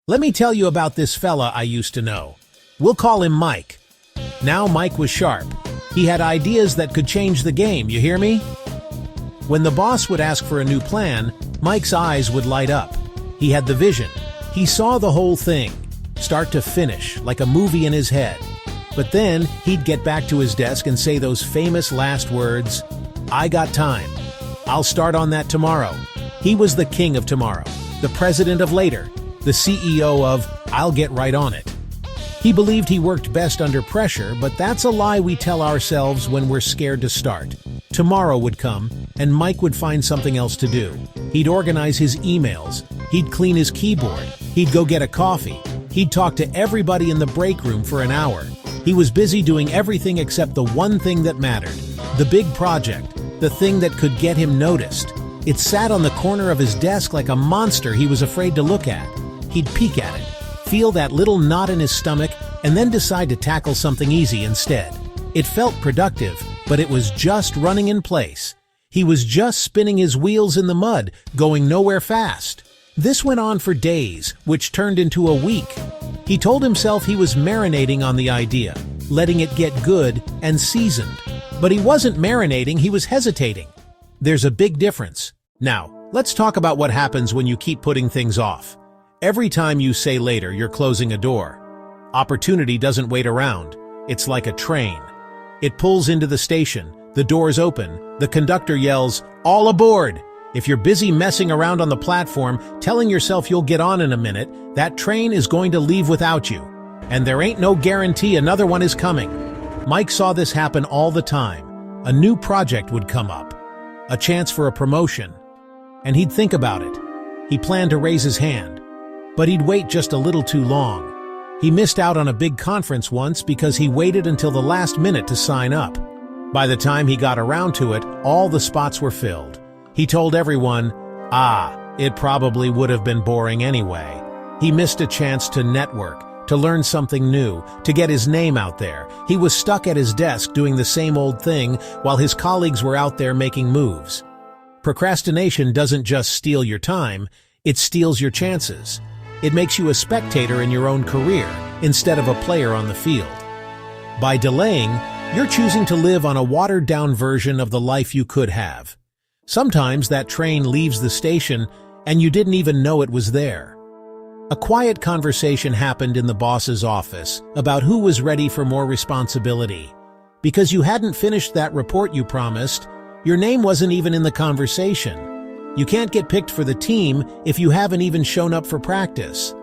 Let me tell you about this fella I used to know. We'll call him Mike. Now Mike was sharp. He had ideas that could change the game, you hear me? When the boss would ask for a new plan, Mike's eyes would light up. He had the vision. He saw the whole thing, start to finish, like a movie in his head. But then he'd get back to his desk and say those famous last words, "I got time. I'll start on that tomorrow." He was the king of tomorrow, the president of later, the CEO of "I'll get right on it." He believed he worked best under pressure, but that's a lie we tell ourselves when we're scared to start. Tomorrow would come, and Mike would find something else to do. He'd organize his emails, he'd clean his keyboard, he'd go get a coffee, he'd talk to everybody in the break room for an hour. He was busy doing everything except the one thing that mattered, the big project, the thing that could get him noticed. It sat on the corner of his desk like a monster he was afraid to look at. He'd peek at it, feel that little knot in his stomach, and then decide to tackle something easy instead. It felt productive, but it was just running in place. He was just spinning his wheels in the mud, going nowhere fast. This went on for days, which turned into a week. He told himself he was marinating on the idea, letting it get good and seasoned. But he wasn't marinating, he was hesitating. There's a big difference. Now, let's talk about what happens when you keep putting things off. Every time you say later, you're closing a door. Opportunity doesn't wait around. It's like a train. It pulls into the station, the doors open, the conductor yells, "All aboard!" If you're busy messing around on the platform, telling yourself you'll get on in a minute, that train is going to leave without you. And there ain't no guarantee another one is coming. Mike saw this happen all the time. A new project would come up, a chance for a promotion, and he'd think about it. He planned to raise his hand, but he'd wait just a little too long. He missed out on a big conference once because he waited until the last minute to sign up. By the time he got around to it, all the spots were filled. He told everyone, it probably would have been boring anyway. He missed a chance to network, to learn something new, to get his name out there. He was stuck at his desk doing the same old thing while his colleagues were out there making moves. Procrastination doesn't just steal your time, it steals your chances. It makes you a spectator in your own career instead of a player on the field. By delaying, you're choosing to live on a watered-down version of the life you could have. Sometimes that train leaves the station and you didn't even know it was there. A quiet conversation happened in the boss's office about who was ready for more responsibility. Because you hadn't finished that report you promised, your name wasn't even in the conversation. You can't get picked for the team if you haven't even shown up for practice.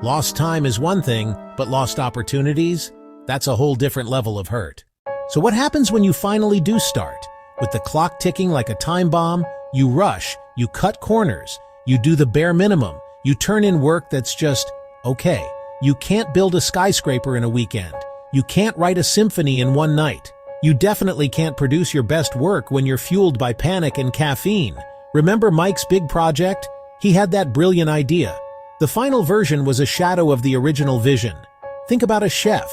Lost time is one thing, but lost opportunities? That's a whole different level of hurt. So what happens when you finally do start? With the clock ticking like a time bomb, you rush, you cut corners, you do the bare minimum, you turn in work that's just, okay. You can't build a skyscraper in a weekend. You can't write a symphony in one night. You definitely can't produce your best work when you're fueled by panic and caffeine. Remember Mike's big project? He had that brilliant idea. The final version was a shadow of the original vision. Think about a chef.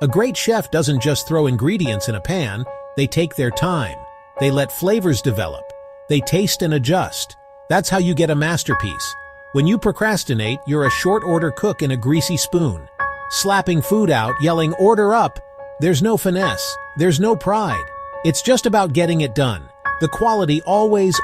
A great chef doesn't just throw ingredients in a pan. They take their time. They let flavors develop. They taste and adjust. That's how you get a masterpiece. When you procrastinate, you're a short-order cook in a greasy spoon. Slapping food out, yelling, "Order up!" There's no finesse. There's no pride. It's just about getting it done. The quality always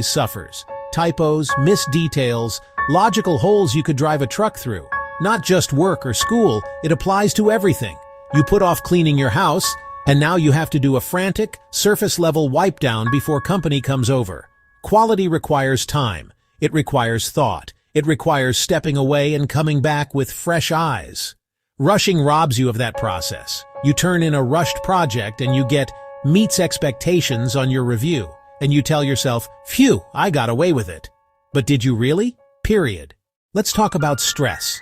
suffers. Typos, missed details, logical holes you could drive a truck through. Not just work or school, it applies to everything. You put off cleaning your house, and now you have to do a frantic, surface-level wipe down before company comes over. Quality requires time. It requires thought. It requires stepping away and coming back with fresh eyes. Rushing robs you of that process. You turn in a rushed project and you get meets expectations on your review, and you tell yourself, "Phew, I got away with it." But did you really? Period. Let's talk about stress.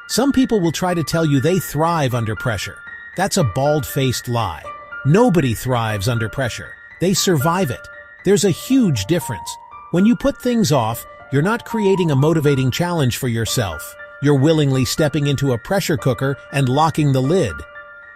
Some people will try to tell you they thrive under pressure. That's a bald-faced lie. Nobody thrives under pressure. They survive it. There's a huge difference. When you put things off, you're not creating a motivating challenge for yourself. You're willingly stepping into a pressure cooker and locking the lid.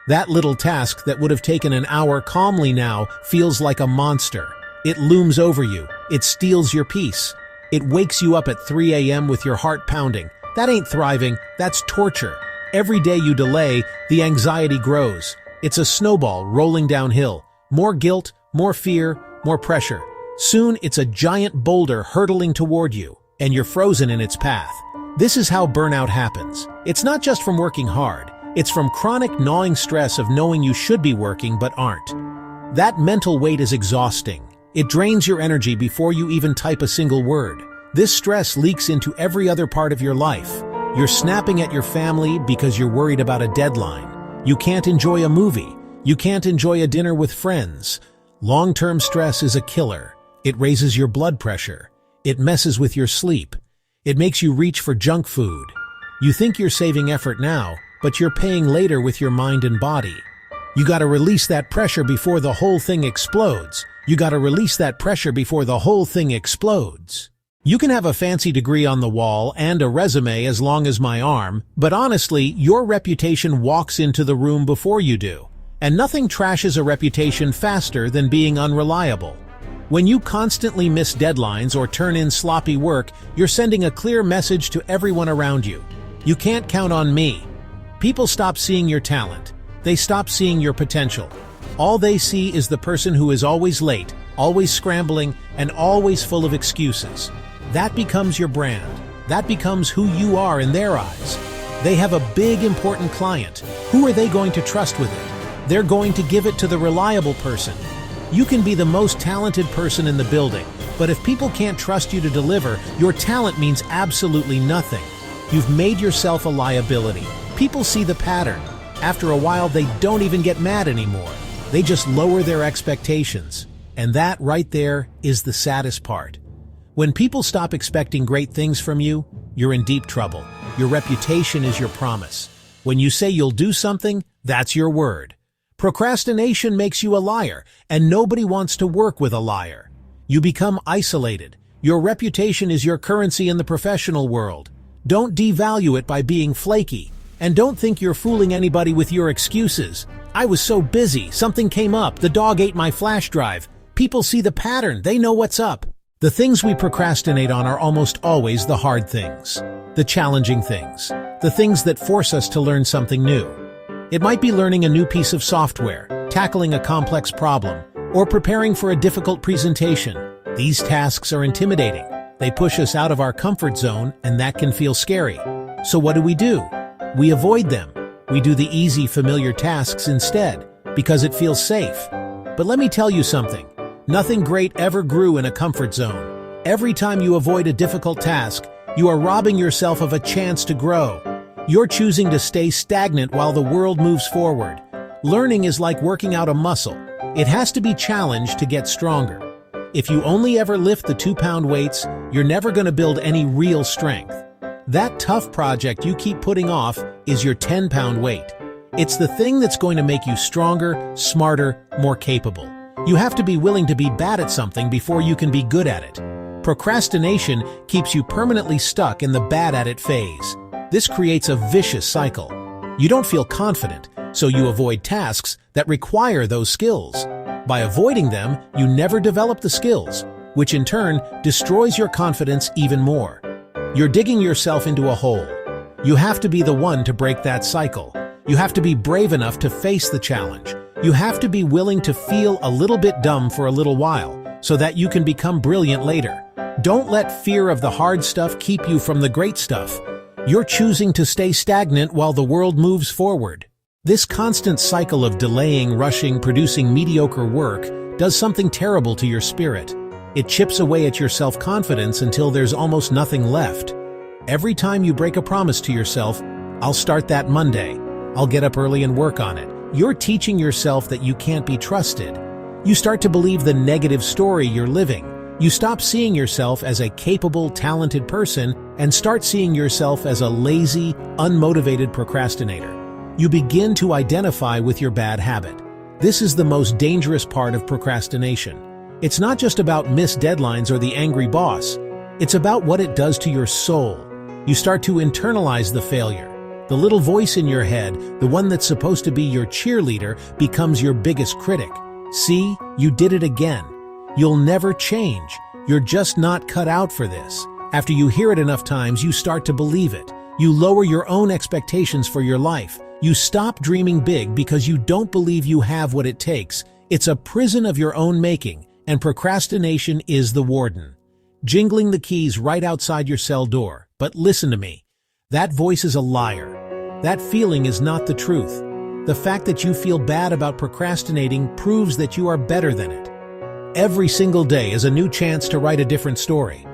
That little task that would have taken an hour calmly now feels like a monster. It looms over you. It steals your peace. It wakes you up at 3 a.m. with your heart pounding, That ain't thriving, that's torture. Every day you delay, the anxiety grows. It's a snowball rolling downhill. More guilt, more fear, more pressure. Soon it's a giant boulder hurtling toward you, and you're frozen in its path. This is how burnout happens. It's not just from working hard. It's from chronic gnawing stress of knowing you should be working but aren't. That mental weight is exhausting. It drains your energy before you even type a single word. This stress leaks into every other part of your life. You're snapping at your family because you're worried about a deadline. You can't enjoy a movie. You can't enjoy a dinner with friends. Long-term stress is a killer. It raises your blood pressure. It messes with your sleep. It makes you reach for junk food. You think you're saving effort now, but you're paying later with your mind and body. You gotta release that pressure before the whole thing explodes. You gotta release that pressure before the whole thing explodes. You can have a fancy degree on the wall and a resume as long as my arm, but honestly, your reputation walks into the room before you do. And nothing trashes a reputation faster than being unreliable. When you constantly miss deadlines or turn in sloppy work, you're sending a clear message to everyone around you. You can't count on me. People stop seeing your talent. They stop seeing your potential. All they see is the person who is always late, always scrambling, and always full of excuses. That becomes your brand. That becomes who you are in their eyes. They have a big, important client. Who are they going to trust with it? They're going to give it to the reliable person. You can be the most talented person in the building, but if people can't trust you to deliver, your talent means absolutely nothing. You've made yourself a liability. People see the pattern. After a while, they don't even get mad anymore. They just lower their expectations. And that right there is the saddest part. When people stop expecting great things from you, you're in deep trouble. Your reputation is your promise. When you say you'll do something, that's your word. Procrastination makes you a liar, and nobody wants to work with a liar. You become isolated. Your reputation is your currency in the professional world. Don't devalue it by being flaky. And don't think you're fooling anybody with your excuses. I was so busy, something came up, the dog ate my flash drive. People see the pattern, they know what's up. The things we procrastinate on are almost always the hard things, the challenging things, the things that force us to learn something new. It might be learning a new piece of software, tackling a complex problem, or preparing for a difficult presentation. These tasks are intimidating. They push us out of our comfort zone, and that can feel scary. So what do? We avoid them. We do the easy, familiar tasks instead, because it feels safe. But let me tell you something. Nothing great ever grew in a comfort zone. Every time you avoid a difficult task, you are robbing yourself of a chance to grow. You're choosing to stay stagnant while the world moves forward. Learning is like working out a muscle. It has to be challenged to get stronger. If you only ever lift the 2-pound weights, you're never going to build any real strength. That tough project you keep putting off is your 10-pound weight. It's the thing that's going to make you stronger, smarter, more capable. You have to be willing to be bad at something before you can be good at it. Procrastination keeps you permanently stuck in the bad at it phase. This creates a vicious cycle. You don't feel confident, so you avoid tasks that require those skills. By avoiding them, you never develop the skills, which in turn destroys your confidence even more. You're digging yourself into a hole. You have to be the one to break that cycle. You have to be brave enough to face the challenge. You have to be willing to feel a little bit dumb for a little while, so that you can become brilliant later. Don't let fear of the hard stuff keep you from the great stuff. You're choosing to stay stagnant while the world moves forward. This constant cycle of delaying, rushing, producing mediocre work does something terrible to your spirit. It chips away at your self-confidence until there's almost nothing left. Every time you break a promise to yourself, I'll start that Monday. I'll get up early and work on it. You're teaching yourself that you can't be trusted. You start to believe the negative story you're living. You stop seeing yourself as a capable, talented person and start seeing yourself as a lazy, unmotivated procrastinator. You begin to identify with your bad habit. This is the most dangerous part of procrastination. It's not just about missed deadlines or the angry boss. It's about what it does to your soul. You start to internalize the failure. The little voice in your head, the one that's supposed to be your cheerleader, becomes your biggest critic. See, you did it again. You'll never change. You're just not cut out for this. After you hear it enough times, you start to believe it. You lower your own expectations for your life. You stop dreaming big because you don't believe you have what it takes. It's a prison of your own making, and procrastination is the warden, jingling the keys right outside your cell door. But listen to me. That voice is a liar. That feeling is not the truth. The fact that you feel bad about procrastinating proves that you are better than it. Every single day is a new chance to write a different story.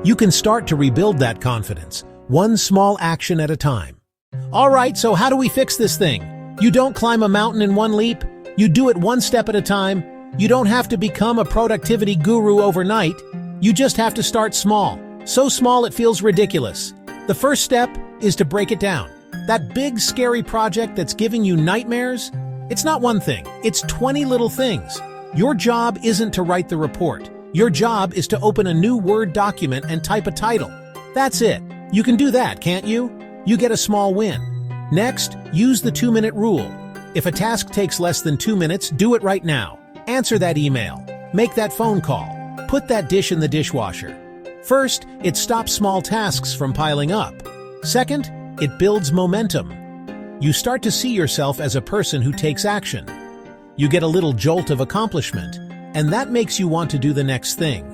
You can start to rebuild that confidence, one small action at a time. All right, so how do we fix this thing? You don't climb a mountain in one leap. You do it one step at a time. You don't have to become a productivity guru overnight. You just have to start small. So small it feels ridiculous. The first step is to break it down. That big, scary project that's giving you nightmares? It's not one thing, it's 20 little things. Your job isn't to write the report. Your job is to open a new Word document and type a title. That's it. You can do that, can't you? You get a small win. Next, use the 2-minute rule. If a task takes less than 2 minutes, do it right now. Answer that email. Make that phone call. Put that dish in the dishwasher. First, it stops small tasks from piling up. Second, it builds momentum. You start to see yourself as a person who takes action. You get a little jolt of accomplishment, and that makes you want to do the next thing.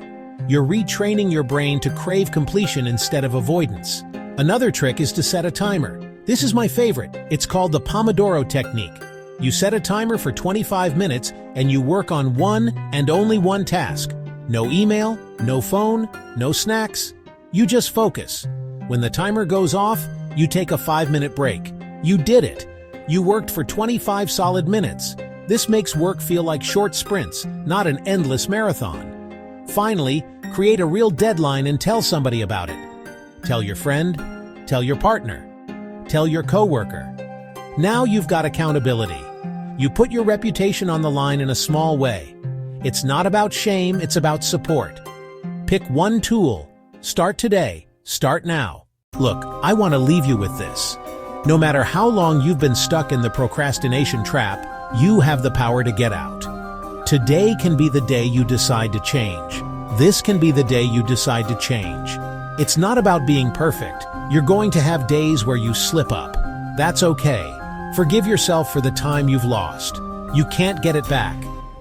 You're retraining your brain to crave completion instead of avoidance. Another trick is to set a timer. This is my favorite. It's called the Pomodoro technique. You set a timer for 25 minutes and you work on one and only one task. No email, no phone, no snacks. You just focus. When the timer goes off, you take a 5-minute break. You did it. You worked for 25 solid minutes. This makes work feel like short sprints, not an endless marathon. Finally, create a real deadline and tell somebody about it. Tell your friend, tell your partner, tell your coworker. Now you've got accountability. You put your reputation on the line in a small way. It's not about shame, it's about support. Pick one tool. Start today. Start now. Look, I want to leave you with this. No matter how long you've been stuck in the procrastination trap, you have the power to get out. Today can be the day you decide to change. This can be the day you decide to change. It's not about being perfect. You're going to have days where you slip up. That's okay. Forgive yourself for the time you've lost. You can't get it back.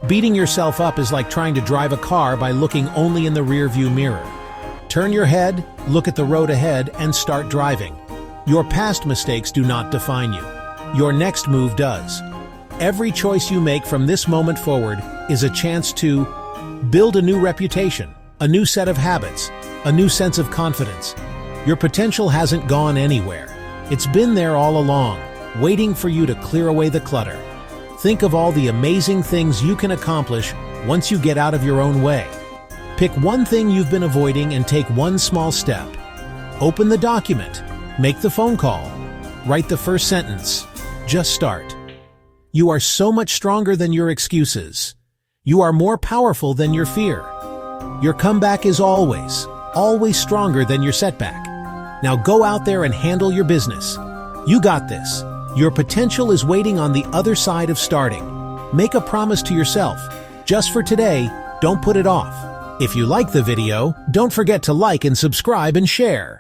Beating yourself up is like trying to drive a car by looking only in the rearview mirror. Turn your head, look at the road ahead, and start driving. Your past mistakes do not define you. Your next move does. Every choice you make from this moment forward is a chance to build a new reputation, a new set of habits, a new sense of confidence. Your potential hasn't gone anywhere. It's been there all along, waiting for you to clear away the clutter. Think of all the amazing things you can accomplish once you get out of your own way. Pick one thing you've been avoiding and take one small step. Open the document. Make the phone call. Write the first sentence. Just start. You are so much stronger than your excuses. You are more powerful than your fear. Your comeback is always stronger than your setback. Now go out there and handle your business. You got this. Your potential is waiting on the other side of starting. Make a promise to yourself. Just for today, don't put it off. If you like the video, don't forget to like and subscribe and share.